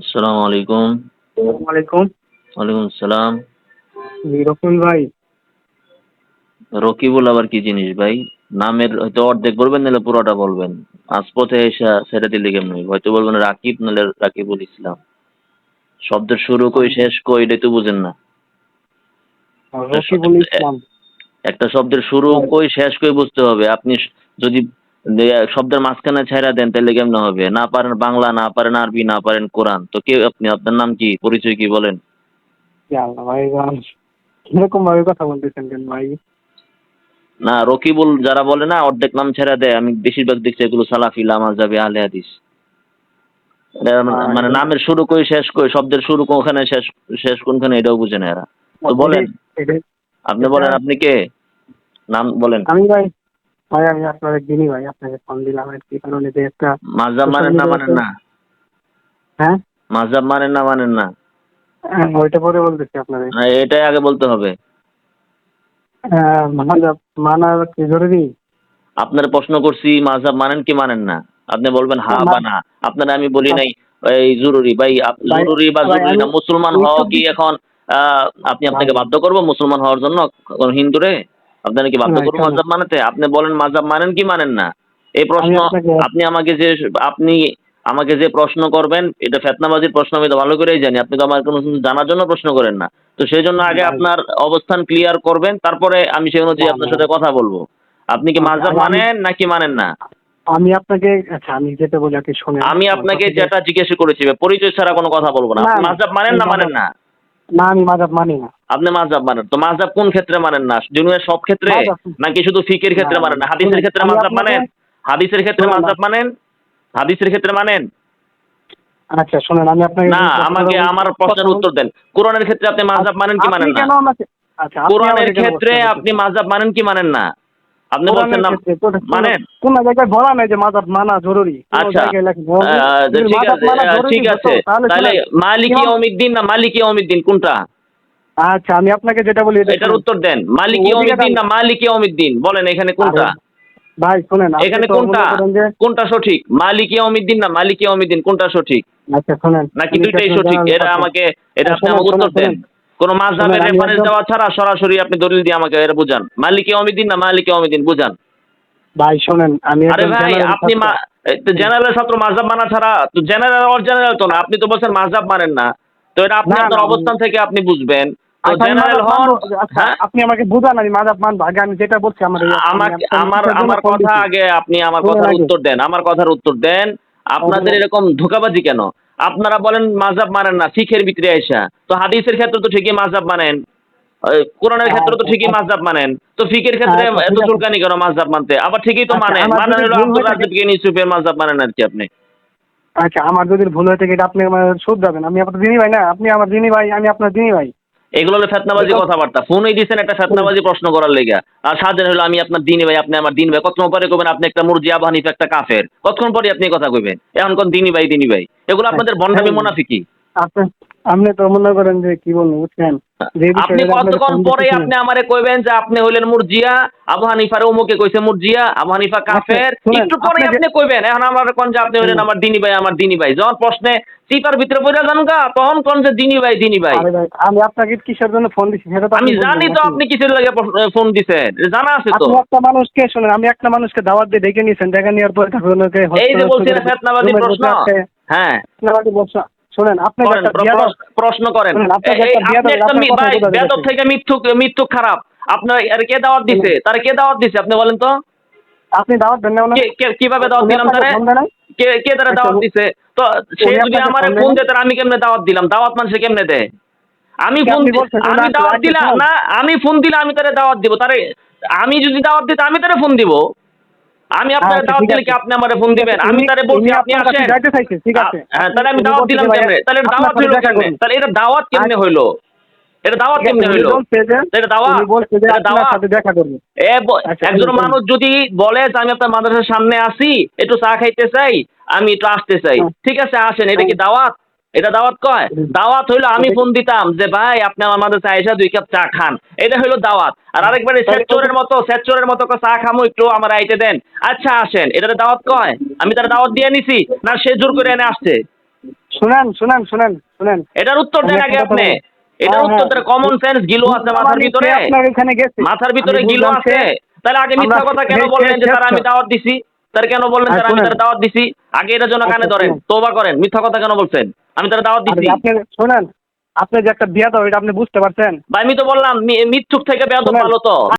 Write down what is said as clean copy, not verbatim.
আসসালামু আলাইকুম। আসসালামু আলাইকুম। ওয়ালাইকুম আসসালাম। জি, রকুল ভাই। রকিবুল আবার কি জিনিস ভাই? নামের হয়তো অর্ধেক বলবেন নাহলে পুরোটা বলবেন। মাঝপথে এসে ছেড়ে দিলে কেমনে? হয়তো বলবেন রাকিব নাহলে রাকিবুল ইসলাম। শব্দের শুরু কই শেষ কই এটাই তো বুঝেন না। একটা শ রকিবুল একটা ইসলাম। একটা শব্দের শুরু ভাই, কই শেষ কই বুঝতে হবে। আপনি যদি শব্দের মাঝখানে ছাইড়া দেন তাহলে কেমনে হবে? না পারেন বাংলা, না পারেন আরবি, না পারেন কোরআন। তো কে আপনি? আপনার নাম কি? পরিচয় কি বলেন? ইয়া আল্লাহ ভাই, কিরকম ভাবে কথা বলতেছেন কেন ভাই? না রকিবুল যারা বলে না অর্ধেক নাম ছেড়ে দেয়, আমি বেশিরভাগ দেখছি এগুলো সালাফি লামা যাবে আহলে হাদিস। এরা মানে নামের শুরু কই শেষ কই, শব্দের শুরু কোনখানে শেষ শেষ কোনখানে এটাও বুঝে না এরা। তো বলেন, এটাই এটাই আপনি এটা বলেন আপনি কে? নাম বলেন। আমি ভাই, আমি আপনার একদিনই ভাই আপনাকে ফোন দিলাম আর কি কারণে যে একটা মাযহাব সোশ্যাল মানেন না মানেন মিডিয়াতে। না? হ্যাঁ, মাযহাব মানেন না মানেন না? ওইটা পরে বলতেছি আপনাদের। না, এটাই আগে বলতে হবে। মানা মানা কি জরুরি? আপনার প্রশ্ন করছি মাযহাব মানেন কি মানেন না? আপনি বলবেন হা বা মা- না। আপনার আমি বলি মা- নাই এই জরুরি ভাই, ভাই জরুরি বা ভাই জরুরি আমি না। মুসলমান হওয়া একটু কি এখন আপনি ভাই, আপনাকে বাধ্য করবো মুসলমান হওয়ার জন্য? কোন হিন্দুরে আপনারা কি বাধ্য ভাই করবো শোনেন, মাযহাব মানাতে? আপনি বলেন মাযহাব মানেন কি মানেন না? এই আমি প্রশ্ন আপনাকে আপনি আমাকে যে আপনি আমাকে যে প্রশ্ন করবেন এটা ফেতনাবাজির প্রশ্ন, আমি তো ভালো করেই জানি। আপনি তো আমার কোনো কিছু জানার জন্য প্রশ্ন করেন না। তো সেই জন্য আগে ভাই আপনার অবস্থান ক্লিয়ার করবেন, তারপরে আমি সেই অনুযায়ী না আপনার না সাথে কথা বলবো। আপনি কি আচ্ছা, মাযহাব আমি মানেন নাকি মানেন না? আমি আপনাকে আচ্ছা আমি যেটা বলি আর কি শোনেন আমি আমার আপনাকে কথা যে যেটা জিজ্ঞেস করেছি পরিচয় ছাড়া কোনো কথা বলবো না। না আপনি না মাযহাব মানেন আমি না মানেন মাযহাব না? না আমি মাযহাব মানি না। আপনি মাযহাব মানেন। তো মাযহাব কোন ক্ষেত্রে মানেন না? দুনিয়ার সব ক্ষেত্রে? মাযহাব নাকি শুধু ফিকহের না ক্ষেত্রে না মানেন না, না? হাদিসের শুনেন ক্ষেত্রে আমি মাযহাব আপনাকে মানেন? হাদিসের ক্ষেত্রে শুনেন না। মাযহাব মানেন? হাদিসের ক্ষেত্রে মানেন? আচ্ছা শুনেন, আমি আপনাকে না, যে কথাটা আমাকে বলছি আমার কথা প্রশ্নের বল উত্তর দেন। কোরআনের ক্ষেত্রে আপনি মাযহাব মানেন কি আপনি মানেন না? কেন আমাকে আচ্ছা আপনি কোরআনের আমাকে কেন ক্ষেত্রে প্রশ্ন আপনি করতেছেন? মাযহাব মানেন কি মানেন না? আপনি বলছেন কোরআনের না ক্ষেত্রে তো মানেন? কোন জায়গায় বলা নাই যে মাযহাব মানা জরুরি, কোন আচ্ছা, জায়গায় লেখা যদি তো যদি ঠিক মাযহাব আছে, মানা জরুরি ঠিক হতো আছে। তাহলে তাহলে শুনেন মালিকি ইমাম। ইয়াউমিদ্দিন না মালিকি ইয়াউমিদ্দিন কোনটা? আচ্ছা আমি আপনাকে যেটা বলি এটা এটার শুনেন। উত্তর দেন। মালিক ওদিকে ইয়াউমিদ্দিন যান। না মালিক ইয়াউমিদ্দিন? বলেন এখানে আরে কোনটা? ভাই শুনেন, আপনি এখানে তো কোনটা? মনে করেন যে কোনটা সঠিক? মালিক ইয়াউমিদ্দিন না মালিক ইয়াউমিদ্দিন কোনটা সঠিক? আচ্ছা শুনেন, নাকি আমি কি দুইটাই আপনার সঠিক? জানার এটা কথা আমাকে এটা আপনি শোনেন আমাকে শোনেন উত্তর দেন। শোনেন কোন শোনেন মাযহাবের আমি রেফারেন্স একদম দেওয়া ছাড়া সরাসরি আপনি দলিল দিয়ে আমাকে এটা বুঝান। মালিক ইয়াউমিদ্দিন না মালিক ইয়াউমিদ্দিন বুঝান। ভাই শোনেন, আমি আরে একদম ভাই জেনারেল আপনি ছাত্র। জেনারেল ছাত্র মাযহাব মানা ছাড়া তো জেনারেল আর জেনারেল তো না। আপনি তো বলছেন মাযহাব মানেন না। তো এটা আপনি না না আপনার অবস্থান থেকে আপনি বুঝবেন। তো আচ্ছা আমি জেনারেল মাদাব হন। মানবো। আচ্ছা হ্যাঁ, আপনি আমাকে বুঝান, আমি মাদাব মানবো আগে। আমি যেটা বলছি আমার আমি আমাকে আপনাকে আমার কিসের জন্য আমার ফোন কথা দিচ্ছি আগে আপনি আমার শুনেন কথার আগে। উত্তর দেন। আমার কথার উত্তর দেন। আপনাদের শুনেন, এরকম ধোঁকাবাজি কেন? আপনারা বলেন মাযহাব মানেন না শিখের ভিতরে আইসা। তো হাদিসের ক্ষেত্রে তো ঠিকই মাযহাব মানেন। কোরআনের ক্ষেত্রে তো ঠিকই মাযহাব মানেন। তো ফিকের ক্ষেত্রে আচ্ছা এত ঠিক আছে। চুলকানি কেন মাযহাব মানতে? আবার ঠিকই তো আচ্ছা মানেন। আমার মানেন যদি হলো ভুল আব্দুল হয়ে থাকে, রাজ্জাক বিন ইউসুফের মাযহাব মানেন আরকি আপনি। আচ্ছা আমার যদি ভুল হয়ে থাকে এটা আপনি আমার শুধরাবেন। আমি আপনার দিনী ভাই না, আপনি আমার দিনী ভাই, আমি আপনার দিনী ভাই। এগুলো হলো ফেতনাবাজি দেখুন কথাবার্তা। ফোনই দিছেন একটা শুনেন, ফেতনাবাজি প্রশ্ন করার লেগা। আর সাজান হলো আমি আপনার দিনী ভাই, আপনি আমার দিনী ভাই। কতক্ষণ পরে কইবেন আপনি একটা মুরজি, আবু হানিফা একটা কাফের। কতক্ষণ পরে আপনি এই কথা কইবেন? এখন কোন দিনী ভাই দিনী ভাই। এগুলো আপনাদের ভন্ডামি হ্যাঁ, মুনাফিকি। আপনি আপনি তো মনে করেন যে কি বলবো বুঝছেন, যে আপনি বিষয়টা আপনাকে কতক্ষণ ফোন পরে দিচ্ছি শুনেন। আপনি আমারে কইবেন যে আপনি হইলেন মুরজিয়া, আবু হানিফার অমুকে কইছে মুরজিয়া, আবু হানিফা আচ্ছা কাফের। শুনেন একটু পরেই আপনাকে আপনি কইবেন। এখন আমার কোন যে আপনি হইলেন আমার দিনী ভাই, আমার দিনী ভাই। যখন প্রশ্নে চিপার ভিতরে পইড়া যান গা, তখন কোন যে দিনী ভাই, দিনী ভাই। আরে ভাই আমি আপনাকে কিসের জন্য ফোন দিচ্ছি সেটা তো আমি আপনি বুঝবেন জানি তো নাকি? আপনি কিসের লাগে ফোন দিছেন। এটা জানা আছে তো। আপনি একটা মানুষকে শুনেন, আমি একটা মানুষকে দাওয়াত দিয়ে ডেকে নিয়েছেন, ডেকে নেওয়ার পরে তারপর ওনাকে এই হত্যা যে নষ্ট বলছি করে না ফেতনাবাজি রুমের প্রশ্ন। মধ্যে আটকে হ্যাঁ, ফেতনাবাদী বলছেন। শুনেন আপনাকে করেন একটা বিয়াদব, প্রশ্ন করেন। শুনেন আপনাকে এই একটা আপনি বিয়াদব একটা আপনার কথাই ভাই বোঝা বেদব যাচ্ছে। থেকে মিথ্যুক মিথ্যুক খারাপ। আপনার আর কে দাওয়াত শুনেন দিছে? তারে কে দাওয়াত দিছে আপনি বলেন তো? আপনি দাওয়াত দেন না কে ওনাকে? কে কিভাবে দাওয়াত উনি দিলাম আপনাকে তারে? ফোন দেয় নাই? কে তারে আচ্ছা দাওয়াত দিছে? তো সে উনি যদি আপনাকে আমারে ফোন দেয় ফোন নাই? দেয় তাহলে আমি কেমনে দাওয়াত দিলাম? দাওয়াত মানুষে কেমনে দেয়? আমি কে ফোন আপনি বলছেন যে উনি আমি আসবে দাওয়াত আসবে দিলাম শুনুন। না, আমি ফোন দিলে আমি তারে দাওয়াত দিব। তারে আমি যদি দাওয়াত দিই আমি তারে ফোন দিব। আমি আপনারে আচ্ছা দাওয়াত ঠিক দিলে কি আছে আপনি আমারে ফোন ঠিক আছে, দিবেন? আমি উনি তারে উনি বলছি আপনি আপনার কাছে আসেন। যাইতে চাইছে, ঠিক আছে হ্যাঁ, আপনি তাহলে আমি উনি দাওয়াত বলছে যে দিলাম ভাই কেমনে? তাহলে এটা আপনার দাওয়াত সাথে হইলো দেখা কেমনে? করুন। তাহলে এটা দাওয়াত কেমনে আচ্ছা হইলো? এটা দাওয়াত ঠিক আছে, কেমনে উনি হইলো? বলছে যে এটা উনি দাওয়াত? বলছে যে এটা আপনার দাওয়াত? সাথে দেখা করবে। আচ্ছা একজন শুনুন শুনুন। মানুষ যদি বলে যে আমি আপনার মাদ্রাসার সামনে আসি, একটু চা খাইতে চাই, আমি একটু আসতে চাই। হ্যাঁ, ঠিক আছে আসেন। এটা হ্যাঁ, কি দাওয়াত? এটা দাওয়াত কয়? দাওয়াত হইলো আমি এটা কি ফোন দিতাম যে ভাই আপনি আমার মাদ্রাসায় আইসা ২ কাপ চা খান। এটা হইলো দাওয়াত। আর আরেকবারে তাহলে স্বেচ্চোরের মতো চা খামু একটু আমার আইতে দেন। আচ্ছা আসেন। এটারে দাওয়াত কয়? আমি তারে দাওয়াত দিয়ে নিছি না সে জোর করে এনে আসছে? শুনেন এটার উত্তর দেন আমি আগে একটা কথা আপনি। বলি। এটার হ্যাঁ, উত্তর দেন। হ্যাঁ। কমন সেন্স গিলো আছে মাথার ভিতরে? আপনার এখানে গেছে। মাথার ভিতরে আমি গিলো বুঝলাম আছে? তাহলে আগে মিথ্যা কথা কেন বললেন যে স্যার আমি দাওয়াত দিছি? স্যার কেন বললেন স্যার আমি শুনেন, তার দাওয়াত দিছি? আগে এটার জন্য কানে আচ্ছা ধরেন, শুনেন। তওবা করেন। মিথ্যা কথা কেন বলছেন? আমি তার দাওয়াত আর দিছি। আপনি শুনেন, আপনি যে একটা বিয়াদব এটা আপনি বুঝতে পারছেন? ভাই আমি তো বললাম মিথ্যুক থেকে বেয়াদব শুনেন ভালো তো।